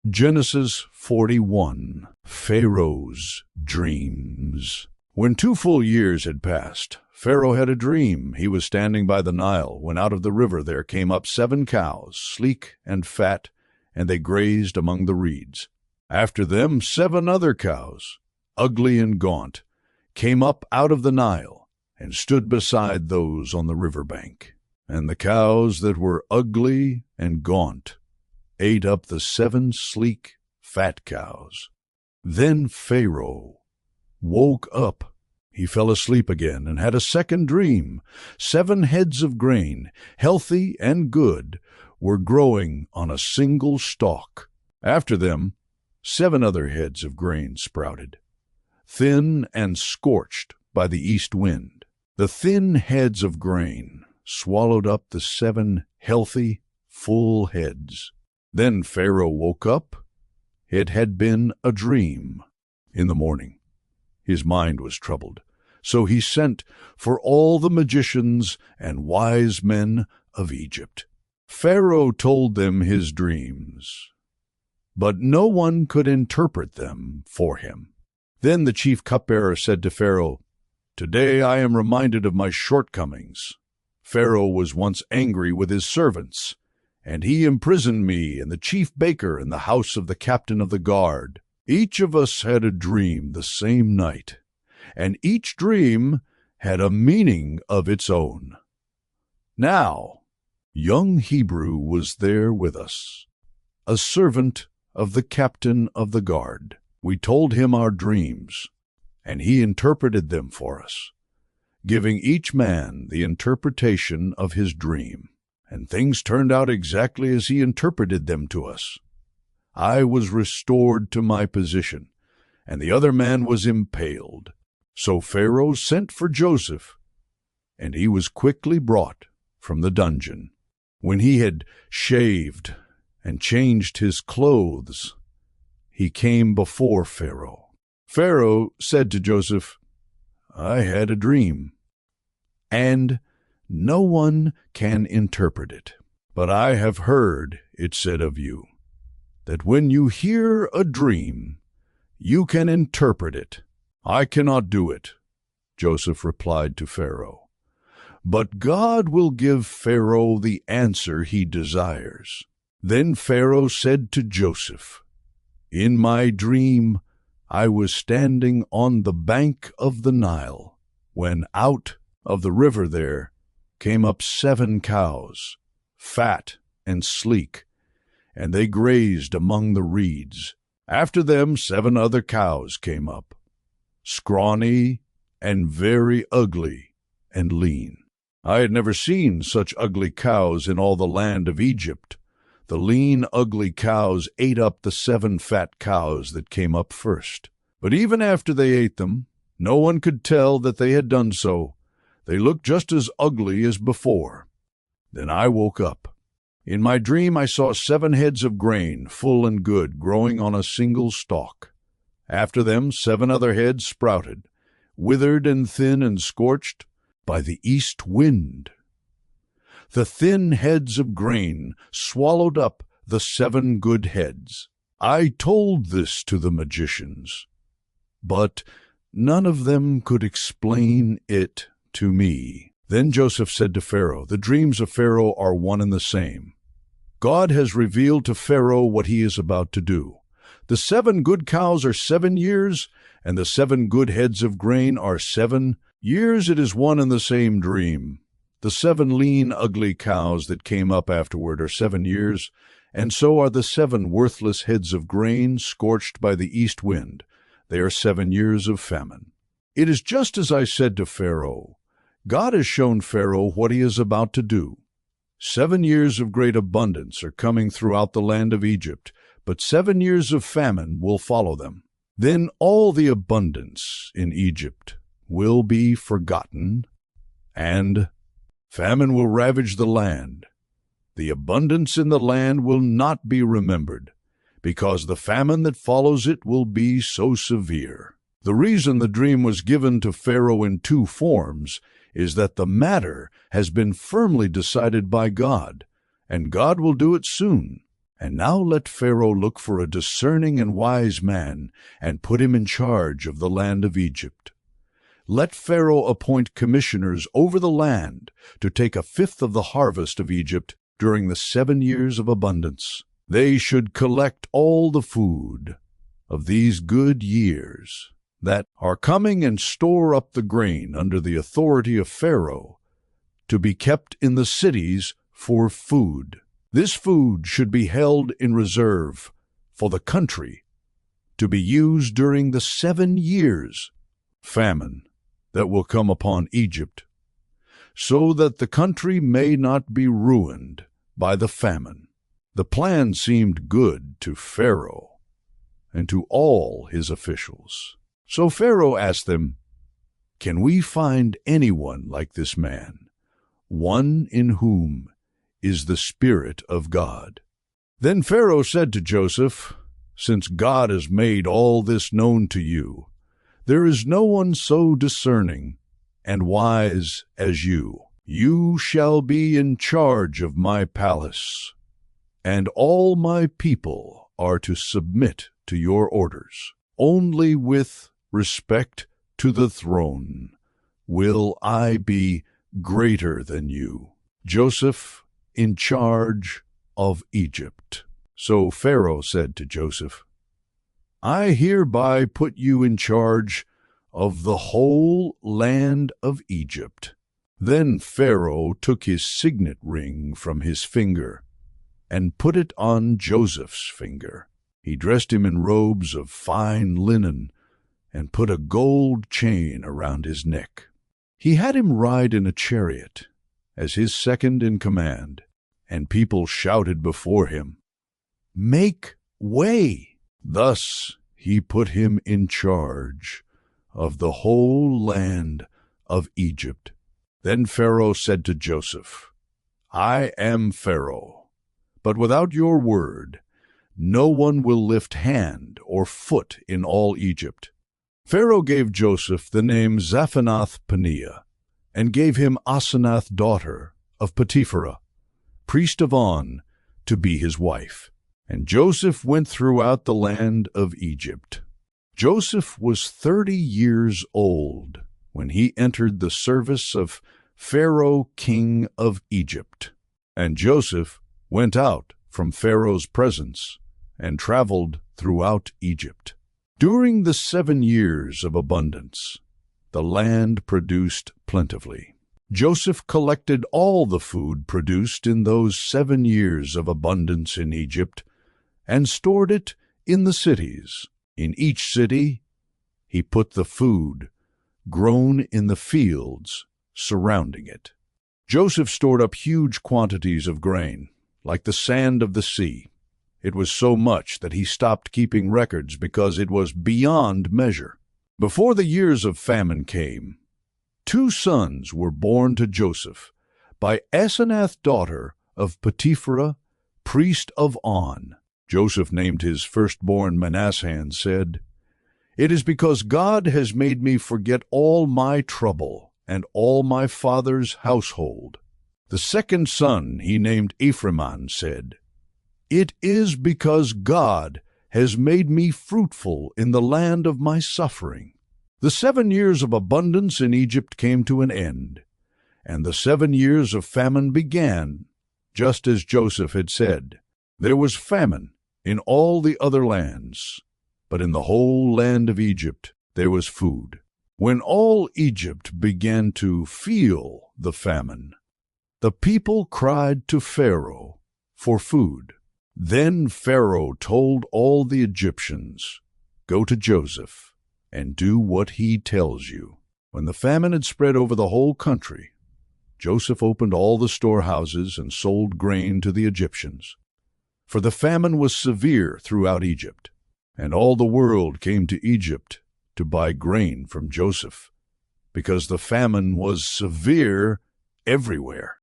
Genesis 41. Pharaoh's Dreams. When 2 full years had passed, Pharaoh had a dream. He was standing by the Nile, when out of the river there came up 7 cows, sleek and fat, and they grazed among the reeds. After them 7 other cows, ugly and gaunt, came up out of the Nile, and stood beside those on the river bank. And the cows that were ugly and gaunt ate up the 7 sleek, fat cows. Then Pharaoh woke up. He fell asleep again and had a second dream. 7 heads of grain, healthy and good, were growing on a single stalk. After them 7 other heads of grain sprouted, thin and scorched by the east wind. The thin heads of grain swallowed up the 7 healthy, full heads. Then Pharaoh woke up. It had been a dream. In the morning, his mind was troubled, so he sent for all the magicians and wise men of Egypt. Pharaoh told them his dreams, but no one could interpret them for him. Then the chief cupbearer said to Pharaoh, "Today I am reminded of my shortcomings. Pharaoh was once angry with his servants, and he imprisoned me and the chief baker in the house of the captain of the guard. Each of us had a dream the same night, and each dream had a meaning of its own. Now, young Hebrew was there with us, a servant of the captain of the guard. We told him our dreams, and he interpreted them for us, giving each man the interpretation of his dream. And things turned out exactly as he interpreted them to us. I was restored to my position, and the other man was impaled. So Pharaoh sent for Joseph, and he was quickly brought from the dungeon. When he had shaved and changed his clothes, he came before Pharaoh. Pharaoh said to Joseph, "I had a dream, and no one can interpret it. But I have heard it said of you, that when you hear a dream, you can interpret it. I cannot do it," Joseph replied to Pharaoh. "But God will give Pharaoh the answer he desires." Then Pharaoh said to Joseph, "In my dream I was standing on the bank of the Nile, when out of the river there came up 7 cows, fat and sleek, and they grazed among the reeds. After them 7 other cows came up, scrawny and very ugly and lean. I had never seen such ugly cows in all the land of Egypt. The lean, ugly cows ate up the 7 fat cows that came up first. But even after they ate them, no one could tell that they had done so. They looked just as ugly as before. Then I woke up. In my dream I saw 7 heads of grain, full and good, growing on a single stalk. After them 7 other heads sprouted, withered and thin and scorched by the east wind. The thin heads of grain swallowed up the 7 good heads. I told this to the magicians, but none of them could explain it to me." Then Joseph said to Pharaoh, "The dreams of Pharaoh are one and the same. God has revealed to Pharaoh what he is about to do. The 7 good cows are 7 years, and the 7 good heads of grain are 7 years. It is one and the same dream. The 7 lean, ugly cows that came up afterward are 7 years, and so are the 7 worthless heads of grain scorched by the east wind. They are 7 years of famine. It is just as I said to Pharaoh. God has shown Pharaoh what he is about to do. 7 years of great abundance are coming throughout the land of Egypt, but 7 years of famine will follow them. Then all the abundance in Egypt will be forgotten, and famine will ravage the land. The abundance in the land will not be remembered, because the famine that follows it will be so severe. The reason the dream was given to Pharaoh in 2 forms is that the matter has been firmly decided by God, and God will do it soon. And now let Pharaoh look for a discerning and wise man, and put him in charge of the land of Egypt. Let Pharaoh appoint commissioners over the land to take a fifth of the harvest of Egypt during the 7 years of abundance. They should collect all the food of these good years that are coming and store up the grain under the authority of Pharaoh to be kept in the cities for food. This food should be held in reserve for the country to be used during the 7 years famine that will come upon Egypt, so that the country may not be ruined by the famine. The plan seemed good to Pharaoh and to all his officials. So Pharaoh asked them, "Can we find anyone like this man, one in whom is the Spirit of God?" Then Pharaoh said to Joseph, "Since God has made all this known to you, there is no one so discerning and wise as you. You shall be in charge of my palace, and all my people are to submit to your orders. Only with respect to the throne will I be greater than you." Joseph in charge of Egypt. So Pharaoh said to Joseph, "I hereby put you in charge of the whole land of Egypt." Then Pharaoh took his signet ring from his finger and put it on Joseph's finger. He dressed him in robes of fine linen and put a gold chain around his neck. He had him ride in a chariot as his second in command, and people shouted before him, "Make way!" Thus he put him in charge of the whole land of Egypt. Then Pharaoh said to Joseph, "I am Pharaoh, but without your word, no one will lift hand or foot in all Egypt." Pharaoh gave Joseph the name Zaphanath-Paneah, and gave him Asenath, daughter of Potiphera, priest of On, to be his wife. And Joseph went throughout the land of Egypt. Joseph was 30 years old when he entered the service of Pharaoh, king of Egypt. And Joseph went out from Pharaoh's presence and traveled throughout Egypt. During the 7 years of abundance, the land produced plentifully. Joseph collected all the food produced in those 7 years of abundance in Egypt and stored it in the cities. In each city he put the food grown in the fields surrounding it. Joseph stored up huge quantities of grain, like the sand of the sea. It was so much that he stopped keeping records because it was beyond measure. Before the years of famine came, 2 sons were born to Joseph by Asenath, daughter of Potiphera, priest of On. Joseph named his firstborn Manasseh and said, "It is because God has made me forget all my trouble and all my father's household." The second son he named Ephraim and said, "It is because God has made me fruitful in the land of my suffering." The 7 years of abundance in Egypt came to an end, and the 7 years of famine began, just as Joseph had said. There was famine in all the other lands, but in the whole land of Egypt there was food. When all Egypt began to feel the famine, the people cried to Pharaoh for food. Then Pharaoh told all the Egyptians, "Go to Joseph and do what he tells you." When the famine had spread over the whole country, Joseph opened all the storehouses and sold grain to the Egyptians. For the famine was severe throughout Egypt, and all the world came to Egypt to buy grain from Joseph, because the famine was severe everywhere.